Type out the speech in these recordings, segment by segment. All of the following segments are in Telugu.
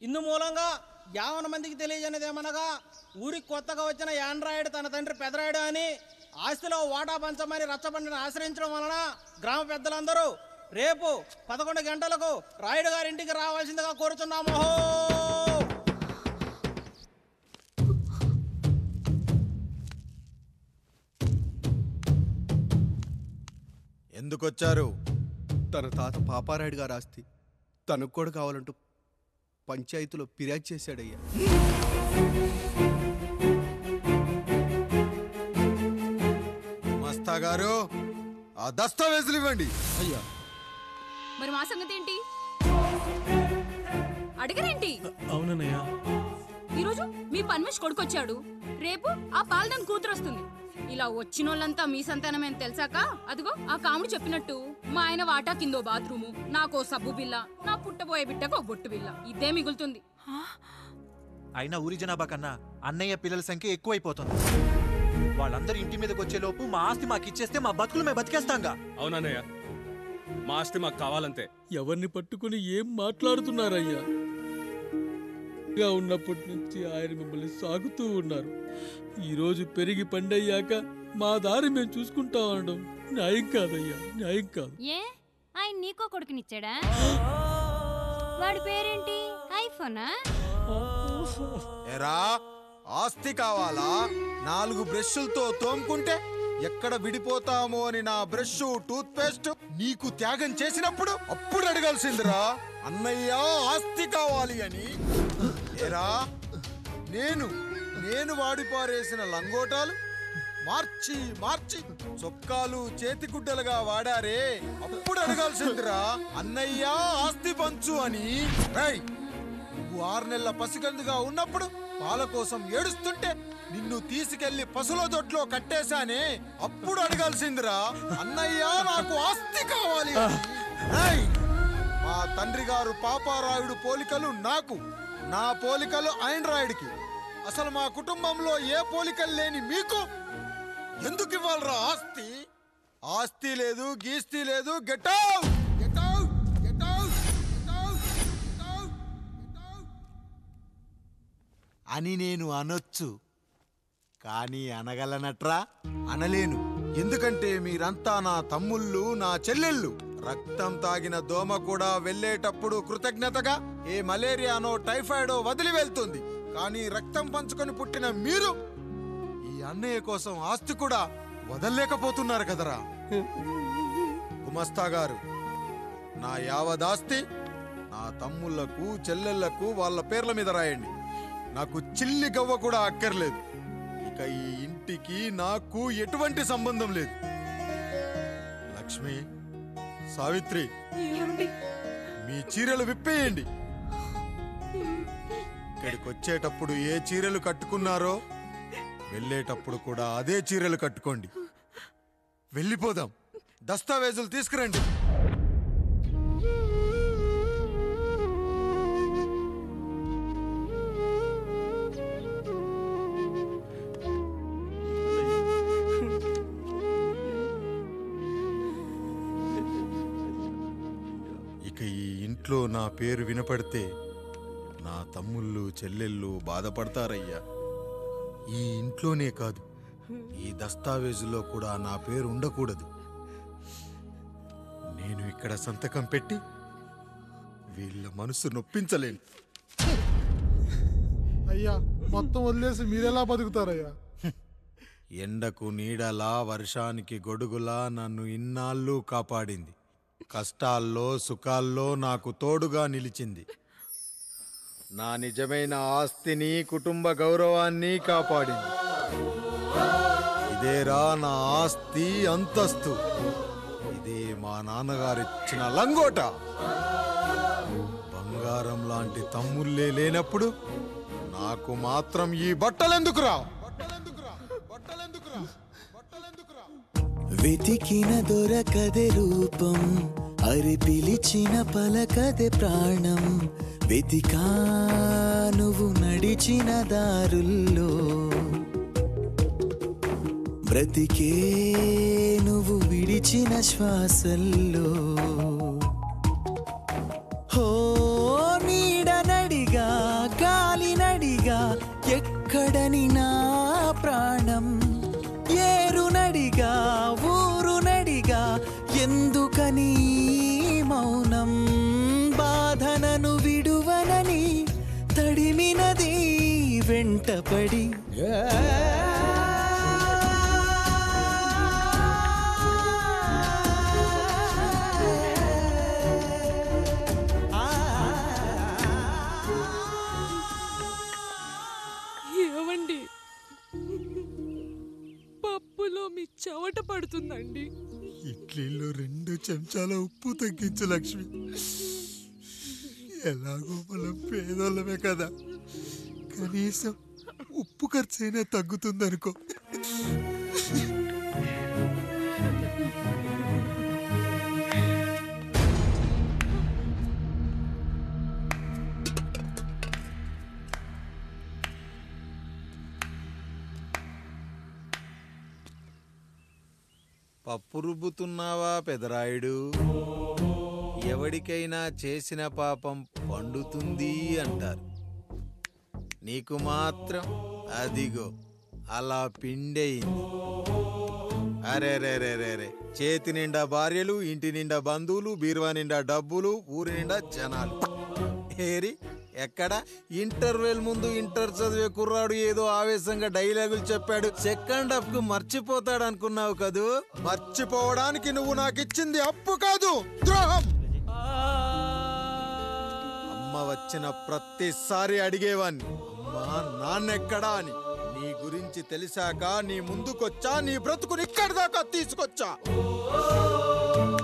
ఇందు మూలంగా 50 మందికి తెలియజేయనిదేమనగా ఊరికి కొత్తగా వచ్చిన యాండ్రాయిడ్ తన తండ్రి పెదరాయుడు అని ఆస్తిలో వాటా పంచమని రచ్చబండిని ఆశ్రయించడం వలన గ్రామ పెద్దలందరూ రేపు 11 గంటలకు రాయుడు గారి ఇంటికి రావాల్సిందిగా కోరుచున్నాము. ఎందుకొచ్చారు? తన తాత పాపారాయుడు గారు ఆస్తి తనకు కూడా కావాలంటూ పంచాయతీలో ఫిర్యాదు చేశాడయ్యా. మస్తా గారు ఆ దస్తావేజులు ఇవ్వండి. అయ్యా మరి మా సంగతి ఏంటి? అడగరేంటి? అవునన్నయ్యా, ఈరోజు మీ పన్మేష్ కొడుకొచ్చాడు, రేపు ఆ పాల్దాన్ కూతురు వస్తుంది. ఇలా వచ్చినోళ్ళంతా మీ సంతానమేని తెలిసాక అదిగో ఆ కాముడు చెప్పినట్టు మా ఆయన వాటా కిందో బాత్రూము, నాకో సబ్బు బిల్ల, నా పుట్టబోయే బిడ్డకో బొట్టు బిల్ల, ఇదే మిగులుతుంది. అయినా ఊరి జనాభా కన్నా అన్నయ్య పిల్లల సంఖ్య ఎక్కువైపోతుంది. వాళ్ళందరూ ఇంటి మీదకి వచ్చే లోపు మా ఆస్తి మాకు ఇచ్చేస్తే మా బతుకులు మేము బతికేస్తాంగా. అవునన్నయ్య, మా ఆస్తి మాకు కావాలంతే. ఎవరిని పట్టుకుని ఏం మాట్లాడుతున్నారయ్యా? ఉన్నప్పటి నుంచి ఆయన మిమ్మల్ని సాగుతూ ఉన్నారు. ఈరోజు పెరిగి పండయ్యాక మా దారి మేము చూసుకుంటాం అనడం న్యాయం కాదయ్యా, న్యాయం కాదు. ఏ ఆయన నీకో కొడుకునిచ్చాడా? వాడి పేరేంటి? ఐఫోనా? ఎరా ఆస్తి కావాలా? 4 బ్రష్లతో తోముకుంటే ఎక్కడ విడిపోతామో అని నా బ్రష్ టూత్ పేస్ట్ నీకు త్యాగం చేసినప్పుడు అప్పుడు అడగాల్సిందిరా అన్నయ్య ఆస్తి కావాలి అని. ఎరా నేను వాడిపారేసిన లంగోటాలు మార్చి మార్చి చొక్కాలు చేతిగుడ్డలుగా వాడారే, అప్పుడు అడగాల్సిందిరా అన్నయ్య ఆస్తి పంచు అని. నువ్వు 6 నెలల పసికందుగా ఉన్నప్పుడు పాల కోసం ఏడుస్తుంటే నిన్ను తీసుకెళ్లి పశువుల దొడ్లో కట్టేశానే, అప్పుడు అడగాల్సిందిరా అన్నయ్య నాకు ఆస్తి కావాలి అని. మా తండ్రి గారు పాపారాయుడు పోలికలు నాకు, నా పోలికలు ఆండ్రాయిడ్కి. అసలు మా కుటుంబంలో ఏ పోలికలు లేని మీకు ఎందుకు ఇవ్వాలరా ఆస్తి? ఆస్తి లేదు, గీస్తి లేదు. Get out, get out, get out, get out, get out అని నేను అనొచ్చు, కానీ అనగలనట్రా? అనలేను. ఎందుకంటే మీరంతా నా తమ్ముళ్ళు, నా చెల్లెళ్ళు. రక్తం తాగిన దోమ కూడా వెళ్ళేటప్పుడు కృతజ్ఞతగా ఏ మలేరియానో టైఫాయిడో వదిలి వెళ్తుంది. కానీ రక్తం పంచుకొని పుట్టిన మీరు ఈ అన్నయ్య కోసం ఆస్తి కూడా వదల్లేకపోతున్నారు కదరా. గుమస్తా గారు, నా యావదాస్తి నా తమ్ముళ్లకు చెల్లెళ్లకు వాళ్ళ పేర్ల మీద రాయండి. నాకు చిల్లి గవ్వ కూడా అక్కర్లేదు. ఇక ఈ ఇంటికి నాకు ఎటువంటి సంబంధం లేదు. లక్ష్మి, సావిత్రి, మీ చీరలు విప్పేయండి. ఇక్కడికి వచ్చేటప్పుడు ఏ చీరలు కట్టుకున్నారో వెళ్ళేటప్పుడు కూడా అదే చీరలు కట్టుకోండి. వెళ్ళిపోదాం. దస్తావేజులు తీసుకురండి. ఇక ఈ ఇంట్లో నా పేరు వినపడితే నా తమ్ముళ్ళు చెల్లెళ్ళు బాధపడతారయ్యా. ఈ ఇంట్లోనే కాదు, ఈ దస్తావేజులో కూడా నా పేరు ఉండకూడదు. నేను ఇక్కడ సంతకం పెట్టి వీళ్ళ మనసు నొప్పించలేను. అయ్యా, మొత్తం వదిలేసి మీరెలా బతుకుతారయ్యా? ఎండకు నీడలా, వర్షానికి గొడుగులా నన్ను ఇన్నాళ్ళు కాపాడింది. కష్టాల్లో సుఖాల్లో నాకు తోడుగా నిలిచింది. నా నిజమైన ఆస్తిని, కుటుంబ గౌరవాన్ని కాపాడింది. ఇదేరా నా ఆస్తి, అంతస్తు. ఇదే మా నాన్నగారిచ్చిన లంగోట. బంగారం లాంటి తమ్ముళ్ళే లేనప్పుడు నాకు మాత్రం ఈ బట్టలెందుకురా? వెతికిన దొరకదే రూపం, అరి పిలిచిన పలకదే ప్రాణం. వెతికా నువ్వు నడిచిన దారుల్లో, బ్రతికే నువ్వు విడిచిన శ్వాసల్లో. హో నీడనడిగా విడువనని నా ప్రాణం ఏరునడిగా ఊరునడిగా ఎందుకని మౌనం బాధనను విడువనని తడిమినది వెంటపడి ఏవండి, పప్పులో మీ చెవట పడుతుందండి. ఇడ్లీలో 2 చెంచాల ఉప్పు తగ్గించు లక్ష్మి. ఎలాగో మనం పేదోళ్ళమే కదా, కనీసం ఉప్పు ఖర్చైనా తగ్గుతుందనుకో. పప్పు రుబ్బుతున్నావా పెదరాయుడు? ఎవడికైనా చేసిన పాపం పండుతుంది అంటారు, నీకు మాత్రం అదిగో అలా పిండయింది. అరే రే రే రే రే, చేతి నిండా భార్యలు, ఇంటి నిండా బంధువులు, బీరువా నిండా డబ్బులు, ఊరి నిండా జనాలు. ఏరి ఎక్కడ ఇంటర్వెల్ ముందు ఇంటర్ చదివే కుర్రాడు ఏదో ఆవేశంగా డైలాగులు చెప్పాడు, సెకండ్ హాఫ్ కు మర్చిపోతాడు అనుకున్నావు కదూ? మర్చిపోవడానికి నువ్వు నాకు ఇచ్చింది అప్పు కాదు, ద్రోహం. అమ్మ వచ్చిన ప్రతిసారి అడిగేవాన్ని, అమ్మా నాన్నెక్కడా అని. నీ గురించి తెలిసాక నీ ముందుకొచ్చా, నీ బ్రతుకుని ఇక్కడి దాకా తీసుకొచ్చా.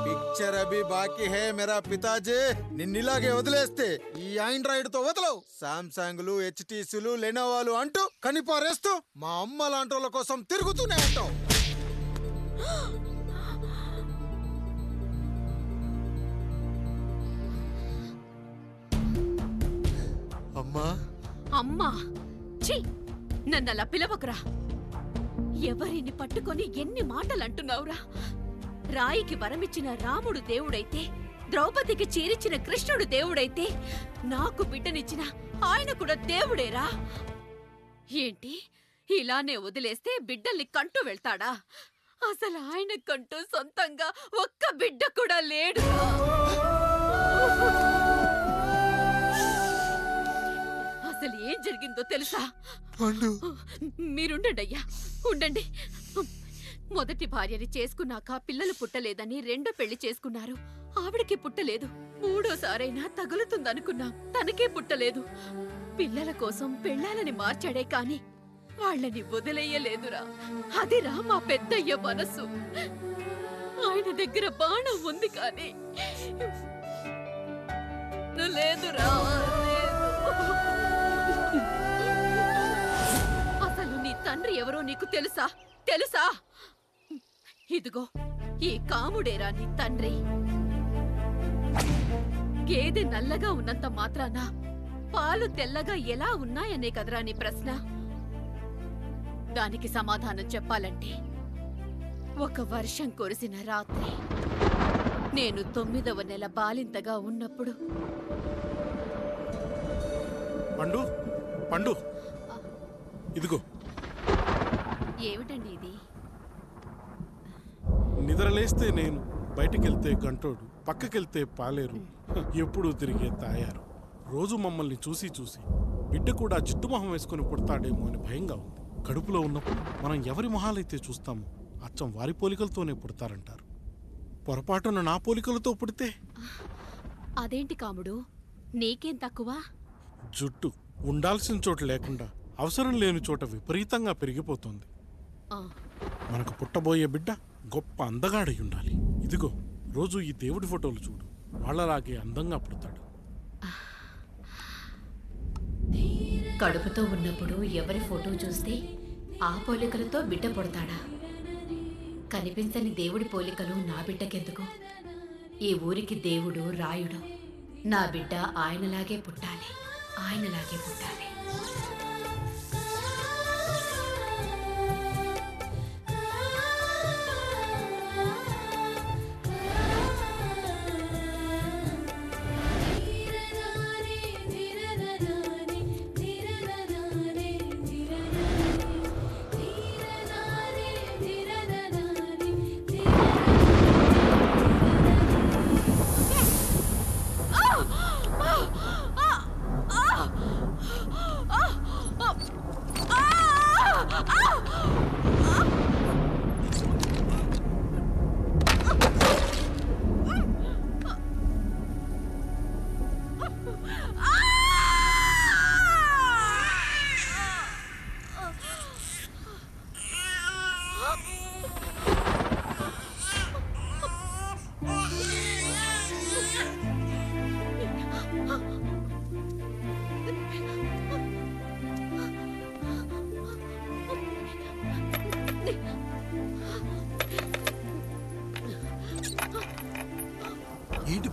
పిక్చర్ అభి బాకీ హే మేరా పితాజీ. నిన్నిలాగే వదిలేస్తే ఈ ఆండ్రాయిడ్ తో వదలవు. సామ్సంగ్లు, హెచ్టీసీలు, లెనోవాలు అంటూ కనిపారేస్తూ మా అమ్మ లాంటి వాళ్ళ కోసం తిరుగుతూనే ఉంటావు. అమ్మా అమ్మా, ఛీ, నన్నలా పిలవకురా. ఎవరిని పట్టుకొని ఎన్ని మాటలు అంటున్నావురా? రాయికి వరమిచ్చిన రాముడు దేవుడైతే, ద్రౌపదికి చీరిచ్చిన కృష్ణుడు దేవుడైతే, నాకు బిడ్డనిచ్చిన ఆయన కూడా దేవుడేరా. ఏంటి, ఇలానే వదిలేస్తే బిడ్డల్ని కంటూ వెళ్తాడా? అసలు ఆయన కంటూ సొంతంగా ఒక్క బిడ్డ కూడా లేడు. అసలు ఏం జరిగిందో తెలుసా? మీరుండండి అయ్యా, ఉండండి. మొదటి భార్యని చేసుకున్నాక పిల్లలు పుట్టలేదని రెండో పెళ్లి చేసుకున్నారు. ఆవిడకి పుట్టలేదు. మూడోసారైనా తగులుతుందనుకున్నాం, తనకే పుట్టలేదు. పిల్లల కోసం పెళ్ళాలని మార్చాడే కాని వాళ్ళని వదిలేయలేదురా. అదిరా మా పెద్దయ్య మనసు. ఆయన దగ్గర బాణం ఉంది కానీ లేదురా, అసలు నీ తండ్రి ఎవరో నీకు తెలుసా? తెలుసా? ఇదిగో ఈ కాముడేరా నీ తండ్రి. గేదె నల్లగా ఉన్నంత మాత్రాన పాలు తెల్లగా ఎలా ఉన్నాయనే కదరా నీ ప్రశ్న. దానికి సమాధానం చెప్పాలంటే, ఒక వర్షం కురిసిన రాత్రి నేను 9వ నెల బాలింతగా ఉన్నప్పుడు. పండు పండు, ఇదిగో. ఏమిటండి ఇది? నిద్రలేస్తే నేను, బయటికెళ్తే గంటోడు, పక్కకెళ్తే పాలేరు, ఎప్పుడూ తిరిగే తాయారు. రోజు మమ్మల్ని చూసి చూసి బిడ్డ కూడా జిడ్డు మొహం వేసుకుని పుడతాడేమో అని భయంగా ఉంది. కడుపులో ఉన్నప్పుడు మనం ఎవరి మొహాలైతే చూస్తామో అచ్చం వారి పోలికలతోనే పుడతారంటారు. పొరపాటున నా పోలికలతో పుడితే? అదేంటి కాముడు, నీకేం తక్కువ? జుట్టు ఉండాల్సిన చోట లేకుండా అవసరం లేని చోట విపరీతంగా పెరిగిపోతుంది. మనకు పుట్టబోయే బిడ్డ గొప్ప అందగాడై ఉండాలి. ఇదిగో రోజు ఈ దేవుడి ఫోటోలు చూడు, వాళ్ళలాగే అందంగా పుడతాడు. కడుపుతో ఉన్నప్పుడు ఎవరి ఫోటో చూస్తే ఆ పోలికలతో బిడ్డ పుడతాడా? కనిపించని దేవుడి పోలికలు నా బిడ్డకెందుకు? ఈ ఊరికి దేవుడు రాయుడు. నా బిడ్డ ఆయనలాగే పుట్టాలి, ఆయనలాగే పుట్టాలి.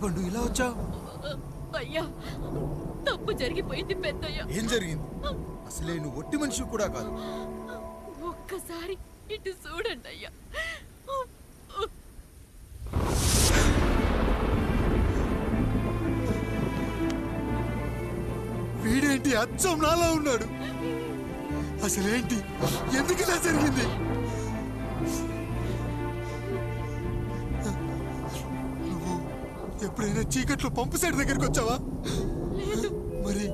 పండు ఇలా వచ్చావు? అయ్యా, తప్పు జరిగిపోయింది పెద్దయ్య. ఏం జరిగింది? అసలే నువ్వు ఒట్టి మనిషి కూడా కాదు. ఒక్కసారి ఇటు చూడండి అయ్యా. వీడేంటి అచ్చం నాలా ఉన్నాడు? అసలేంటి, ఎందుకు ఇలా జరిగింది? నువ్వు ఎప్పుడైనా చీకట్లో పంపు సైడ్ దగ్గరికి వచ్చావా? మరి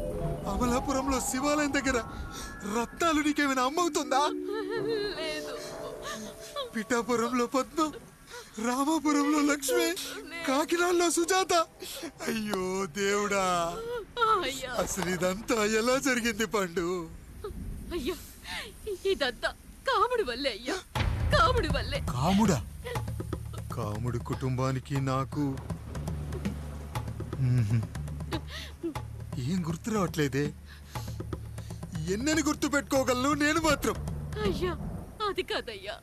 అమలాపురంలో శివాలయం దగ్గర రత్నాలు నీకేమైనా అమ్మవుతుందా? పిఠాపురంలో పద్మం, రామాపురంలో లక్ష్మి, కాకినాడలో సుజాత. అయ్యో దేవుడా, అసలు ఇదంతా ఎలా జరిగింది పండు? అయ్యా, ఇదంతా కాముడి వల్లే అయ్యా, కాముడి వల్లే. కాముడా? కాముడి కుటుంబానికి నాకు ఏం గుర్తు రావట్లేదే. ఎన్నని గుర్తు పెట్టుకోగలను నేను మాత్రం. అయ్యా, అది కాదయ్యా.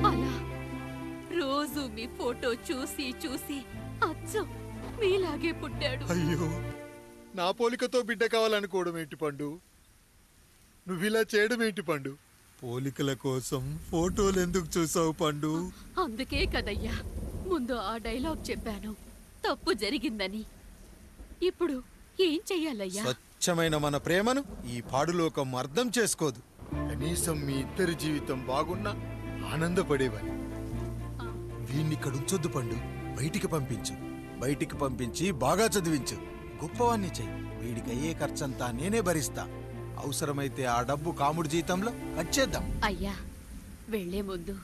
అలా రోజు మీ ఫోటో చూసి చూసి అచ్చం మీలాగే పుట్టాడు. అయ్యో, నా పోలికతో బిడ్డ కావాలనుకోవడం ఏంటి పండు? నువ్విలా చేయడం ఏంటి పండు? పోలికల కోసం ఫోటోలు ఎందుకు చూసావు పండు? అందుకే కదయ్యా ముందు ఆ డైలాగ్ చెప్పాను, తప్పు జరిగిందని. ఇప్పుడు ఏం చెయ్యాలయ్యా? స్వచ్ఛమైన మన ప్రేమను ఈ పాడులోకం అర్థం చేసుకోదు. కనీసం మీ ఇద్దరి జీవితం బాగున్నా ఆనందపడేవాని. వీణ్ణి ఇక్కడ ఉంచొద్దు పండు, బయటికి పంపించు. బయటికి పంపించి బాగా చదివించు, గొప్పవాణ్ణి చెయ్యి. వీడికి అయ్యే ఖర్చంతా నేనే భరిస్తా. అవసరమైతే ఆ డబ్బు కాముడి జీతంలో కట్ చేద్దాం. అయ్యా, వెళ్లే ముందు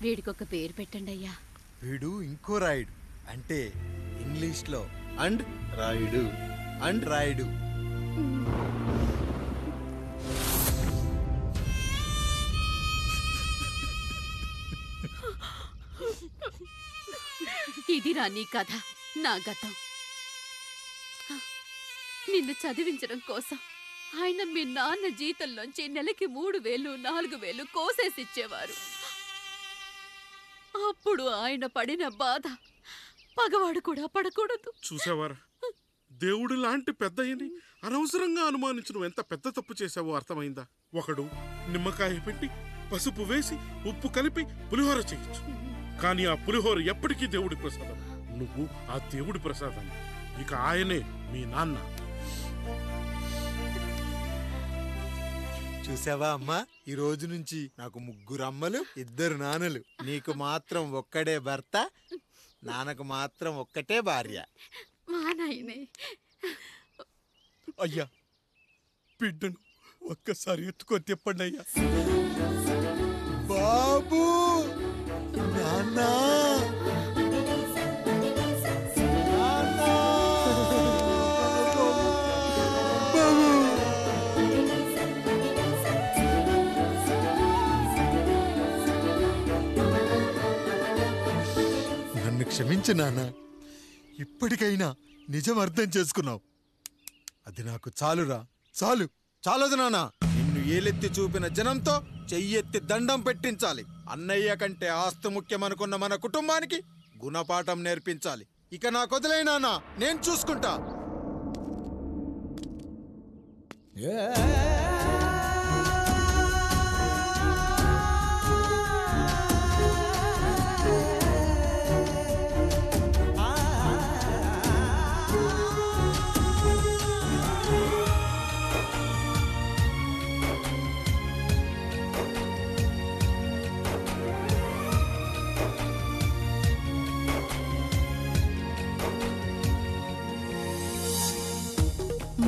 వీడికొక పేరు పెట్టండి అయ్యా. వీడు ఇంకో రాయుడు, అంటే ఇంగ్లీష్ లో అండ్ రాయుడు, అండ్ రాయుడు. ఇదిరా నీ కథ, నా గతం. నిన్ను చదివించడం కోసం ఆయన మీ నాన్న జీతంలోంచి నెలకి 3,000, 4,000 కోసేసిచ్చేవారు. అప్పుడు ఆయన పడిన బాధ పగవాడు కూడా పడకూడదు. చూసావారా, దేవుడు లాంటి పెద్దయ్యని అనవసరంగా అనుమానించి నువ్వు ఎంత పెద్ద తప్పు చేసావో అర్థమైందా? ఒకడు నిమ్మకాయ పెట్టి పసుపు వేసి ఉప్పు కలిపి పులిహోర చేయొచ్చు, కానీ ఆ పులిహోర ఎప్పటికీ దేవుడి ప్రసాదం. నువ్వు ఆ దేవుడి ప్రసాదాన్ని, ఇక ఆయనే మీ నాన్న. చూసావా అమ్మా, ఈ రోజు నుంచి నాకు 3 అమ్మలు, 2 నాన్నలు. నీకు మాత్రం ఒక్కడే భర్త, నాన్నకు మాత్రం ఒక్కటే భార్య. మా నాయనే. అయ్యా, బిడ్డను ఒక్కసారి ఎత్తుకొని తిప్పండి అయ్యా. బాబు, నాన్నా, నన్ను క్షమించు నాన్న. ఇప్పటికైనా నిజం అర్థం చేసుకున్నావు. అది నాకు చాలురా, చాలు. చాలదు నాన్న. నిన్ను ఏలెత్తి చూపిన జనంతో చెయ్యెత్తి దండం పెట్టించాలి. అన్నయ్య కంటే ఆస్తి ముఖ్యమనుకున్న మన కుటుంబానికి గుణపాఠం నేర్పించాలి. ఇక నాకు వదిలేయ్ నాన్న, నేను చూసుకుంటా.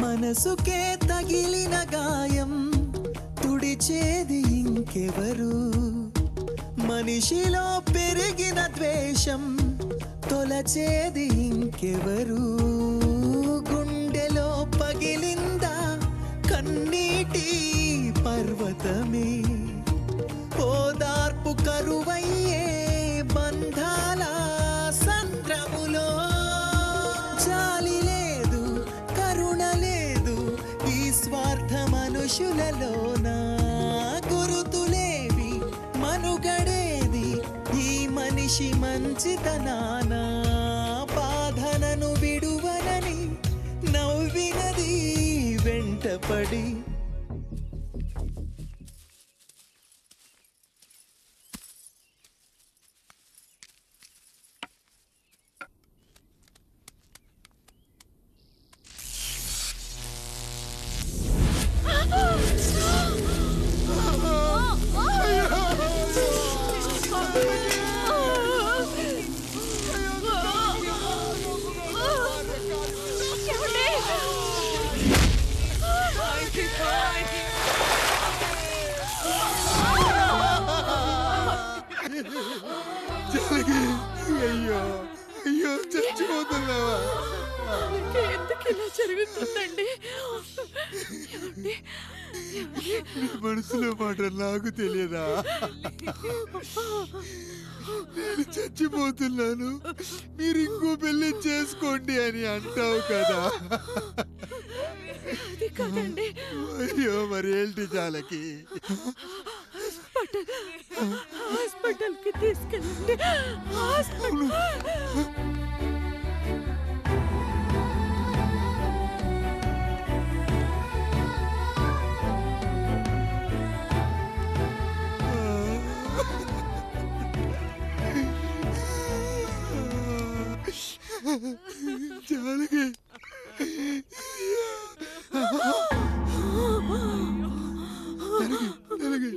మనసుకే తగిలిన గాయం తుడిచేది ఇంకెవరు? మనిషిలో పెరిగిన ద్వేషం తొలచేది ఇంకెవరు? గుండెలో పగిలిందా కన్నీటి పర్వతమే? ఓదార్పు కరువయ్యే బంధాల సంద్రములో జాలి లేదు, కరుణ లేదు ఈ స్వార్థ మనుషులలోన. గురుతులే మంచితనాన బాధనను విడువనని నవ్వినది వెంటపడి. అయ్యో అయ్యో చచ్చిపోతున్నావా? ఎందుకు ఇలా జరుగుతుందండి? నీ మనసులో మాట నాకు తెలియదా? నేను చచ్చిపోతున్నాను, మీరు ఇంకో పెళ్లి చేసుకోండి అని అంటావు కదా. అది కాదండి. అయ్యో మరి ఏంటి జానకి? హాస్పిటల్కి తీసుకెళ్ళండి. హాస్పిటల్ జానకి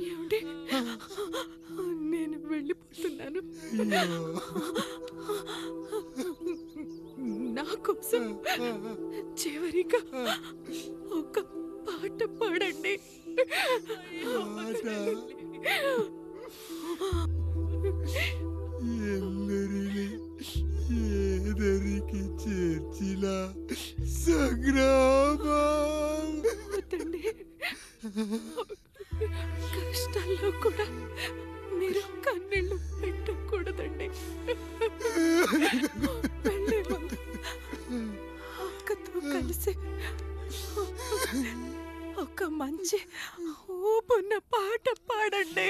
ఏమిటి? నేను వెళ్ళిపోతున్నాను. నా కోసం చివరిగా ఒక పాట పాడండి. ఎల్లరిని ఏదరికి చేర్చిన సంగ్రామం. వద్దండి. కష్టాల్లో కూడా మీరు కన్నీళ్ళు పెట్టకూడదండి. వెళ్ళే ముందు అక్కతో కలిసి ఒక మంచి ఊపున్న పాట పాడండి.